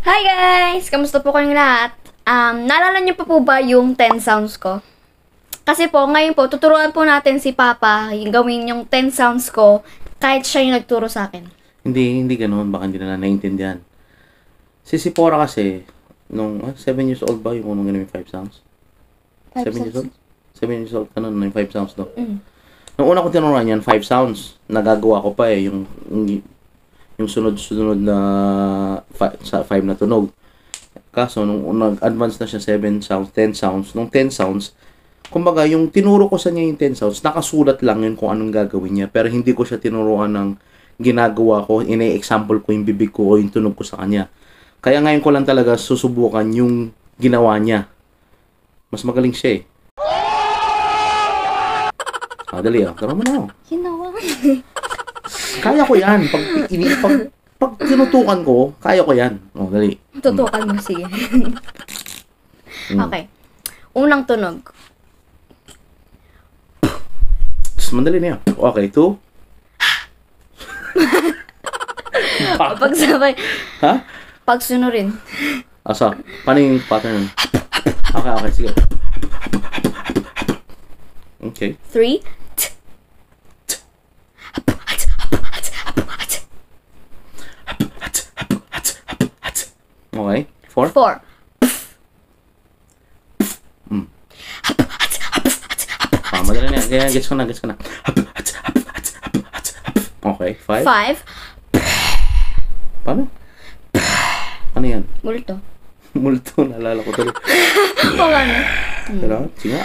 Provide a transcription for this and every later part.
Hi guys! Kamusta po kayong lahat? Naalala niyo pa po ba yung 10 sounds ko? Kasi po, ngayon po, tuturuan po natin si Papa yung gawin yung 10 sounds ko kahit siya yung nagturo sa akin. Hindi ganoon. Baka hindi na naiintindihan. Si Sipora kasi, nung 7 years old ba yung unang ganun yung 5 sounds? 7 years old? 7 years old ka nun, yung 5 sounds no? Nung una ko tinuruan yan, 5 sounds. Nagagawa ko pa yung sunod-sunod na 5 na tunog. Kaso, nung nag-advance na siya 7 sounds, 10 sounds, nung 10 sounds, kumbaga, yung tinuro ko sa niya yung 10 sounds, nakasulat lang yun kung anong gagawin niya. Pero hindi ko siya tinuruan ng ginagawa ko, ina-example ko yung bibig ko o yung tunog ko sa kanya. Kaya ngayon ko lang talaga susubukan yung ginawa niya. Mas magaling siya eh. Dali ah. Tara mo na. Ginawa. Kaya ko yan. Pag tinutukan ko, kaya ko yan. Dali. Tutukan mo, sige. Okay. Unang tunog. Mandali na yan. Okay, 2. Pagsabay. Ha? Pagsunurin. Asa? Paano yung pattern? Okay, sige. Okay. 3. Okay. 4. 4. Madali na yan. Kaya gets ko na. Okay. 5. 5. Paano? Ano yan? Multo. Multo. Naalala ko tuloy. Paano? Pero, sige.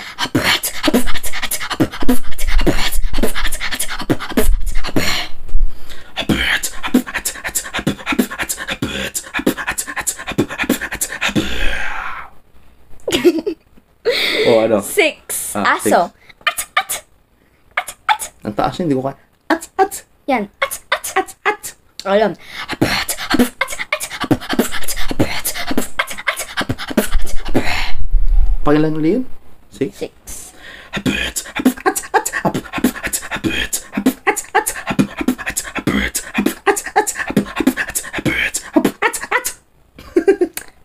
6. Ah, Aso. 6. Ang taas yun, hindi ko kaya. Yan. Alam. Pakilan ulit yun? 6? 6.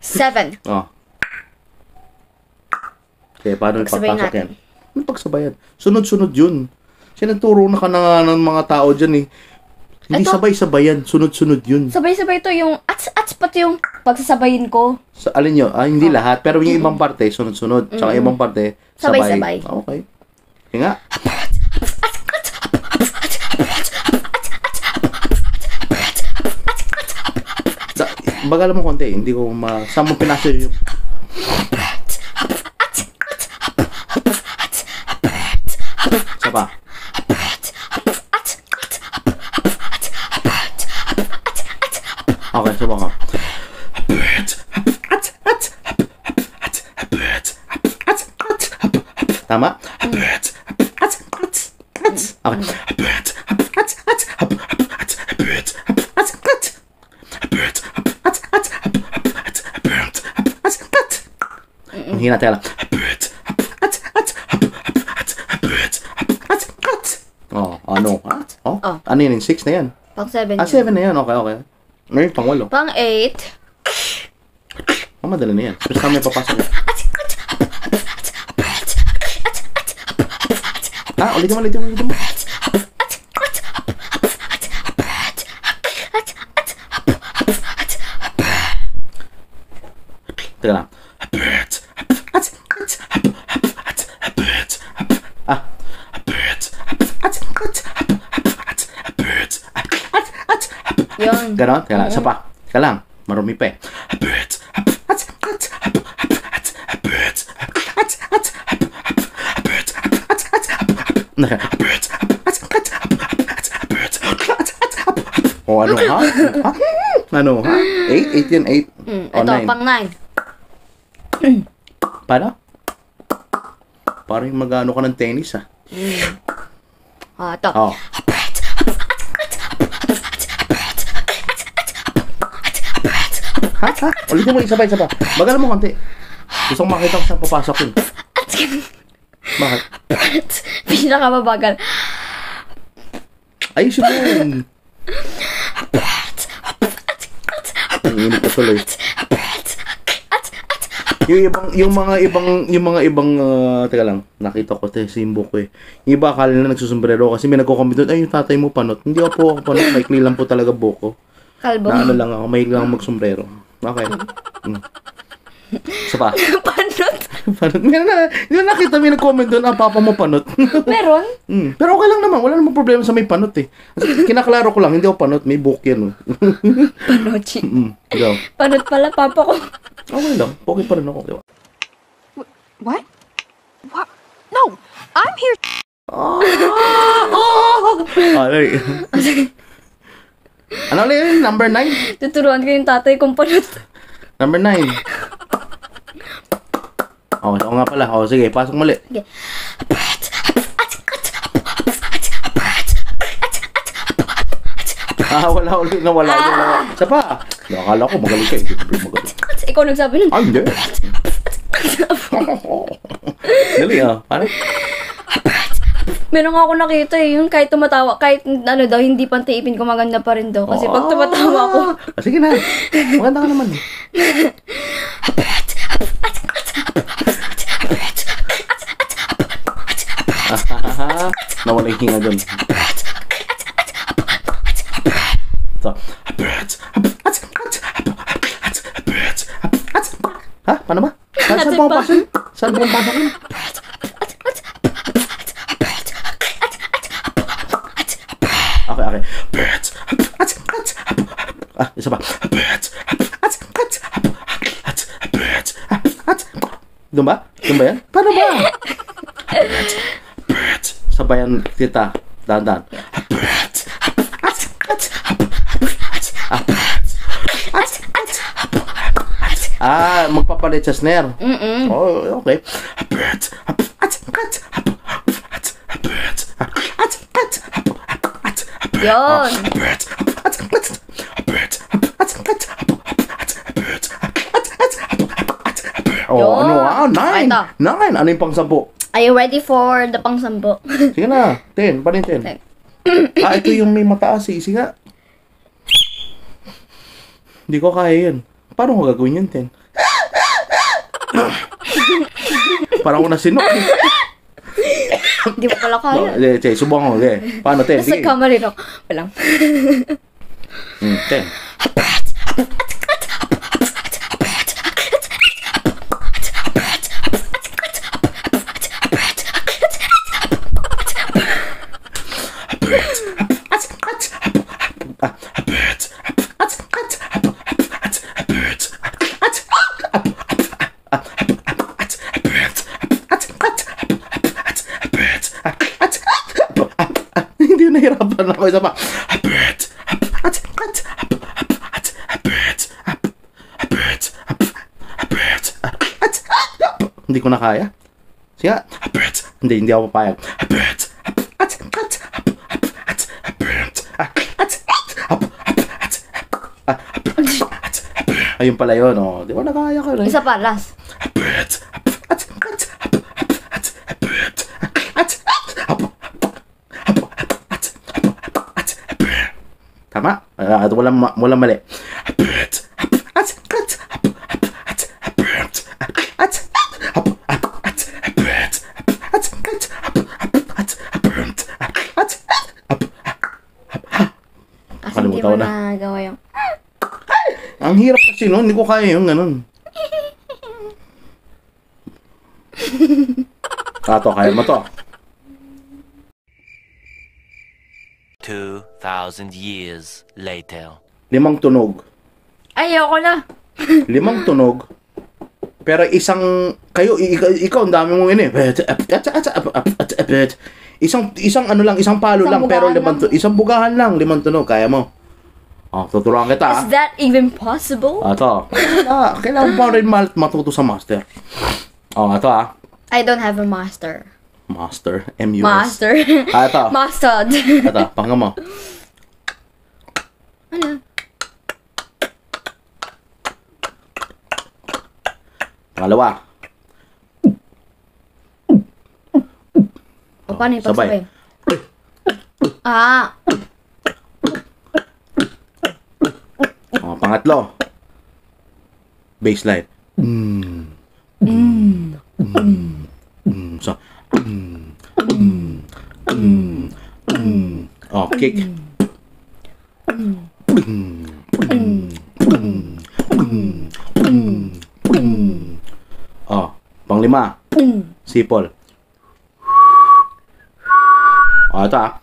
7. Oh. Okay, paano Pagsabayin ipapasok natin. yan? Ano pagsabayan? Sunod-sunod yun. Sinaturo na ka na ng mga tao dyan eh. Hindi Ito? sabay-sabayan. Sunod-sunod yun. Sabay-sabay to yung ats pati yung pagsasabayin ko. Sa, alin nyo? Hindi lahat. Pero yung ibang parte, sunod-sunod. Tsaka ibang parte, sabay. Sabay-sabay. Okay. Sige nga. Bagal mo konti. Hindi ko saan mo pinasok yung... Isa pa. Okay, subukan ko. Tama? Okay. Ang hina, teka lang. Ano? Ano yun? 6 na yan. Pang 7 7 na yan. Okay. Ngayon, pang 8. Pang 8. Madali na yan. Basta may papasok yan. Ulitin mo. Teka lang. Yun. Ganon? Teka lang. Isa pa. Teka lang. Marumi pa eh. Ano ha? Ano ha? 8 yan, 8. Ito, pang 9. Paano? Parang mag-ano ka ng tennis ah. Ito. Ha? Ulitin mo, isa pa. Bagal mo konti. Gusto kong makita ko saan papasok yun. Bakit? Pinakababagal. Ayusin mo yun. Ang init ko tuloy. yung mga ibang teka lang, nakita ko simbo ko eh. Yung iba akala na nagsusombrero kasi may nagko-comment doon, ay yung tatay mo panot. Hindi ako panot, maikli lang po talaga buko. Kalbo. Na ano lang ako, mahilig lang magsombrero. Okay. Isa pa. Panot? Panot. Hindi na nakita may nag-comment doon, papa mo panot. Meron? Pero okay lang naman, wala namang problema sa may panot eh. Kinaklaro ko lang, hindi ako panot, may buhok yan. Panochi. Ikaw. Panot pala, papa ko. Okay lang, okay pa rin ako. Diba? What? What? No, I'm here. Ay. Ano ulit yun? Number 9? Tuturuan ko yung tatay kong panot. Number 9. Oo nga pala. Sige, pasok muli. Okay. Wala ulit na wala. Isa pa. Akala ko magaling ka. Magaling. Ikaw nagsabi nun. Hindi. Dali Parang? Meron nga ako nakita yung kahit tumatawa, kahit ano daw, hindi pantiipin ko maganda pa rin daw. Kasi pag tumatawa ko. Sige na. Maganda ka naman. Nawala yung hinga dun. So, ha? Paano ba? Saan po pasok? Saan po pasok yun? Okay. Isa pa. Doon ba? Doon ba yan? Paano ba? Sabayan kita. Dahan-dahan. Magpapalit sa snare. Oh, okay. Yun. Oh, ano? 9. Ito. 9. Ano yung pang-10? Are you ready for the pang-sampo? Sige na. 10. Paano yung 10? Ito yung may mataas eh. Sige nga. Hindi ko kaya yun. Paano ko gagawin yun, 10? Parang ako nasinok eh. Hindi mo pala kaya. Sige, subukan ko. Okay. Paano, 10? Nasa kamari no. Walang. 10. Hindi nahirapan ako. Isa pa. Hindi ko na kaya. Sige. Hindi ako papayag. Ayun pala yun, oh. Di ba nakaya ko rin? Isa pa, last. Tama? Walang mali. Kasi hindi mo nagawa yung... Ang hirap kasi nun, hindi ko kaya yung ganun. Kaya mo to. 2,000 years later. 5 tunog. Ayoko na. 5 tunog. Pero isang, ikaw ang dami mong ini. Isang ano lang, isang palo lang, pero isang bugahan lang, 5 tunog. Kaya mo. Tuturuan kita. Is that even possible? Ito. Kailangan pa rin matuto sa master. Ito I don't have a master. Master. M-U-S. Master. Ito. Mustard. Ito. Pakinggan mo. Ano? Pangalawa. Paano yung Sabay. pagsabay? Pangatlo. Baseline. So, oh, kick. Oh, panglima. Sipol. Oh, ito ah.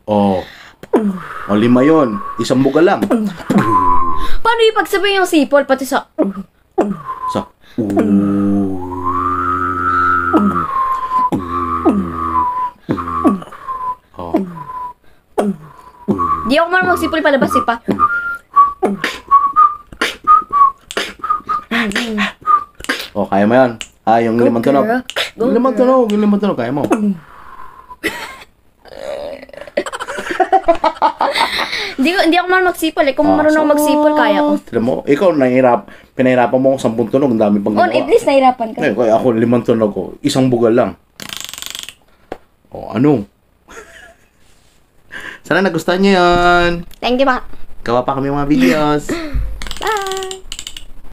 Oh. Oh, 5 yun. Isang buga lang. Paano ipagsabihin yung sipol pati sa... Sa. Oh. Di ako marunong magsipol palabas pa. Oh, kaya mo yan. Ah, yung limang tunog. girl. Go, Yung limang tunog, yung limang tunog, kaya mo. Hindi ako marunong magsipol eh. Kung marunong ako magsipol, kaya ko. Tignan mo, ikaw pinahirapan mo akong 10 tunog, ang dami pang On, at least nahirapan ka. Eh, kaya ako 5 tunog ko, isang bugal lang. Oh, ano? Sana nagustuhan niyo yan. Thank you pa. Gawa pa kami mga videos.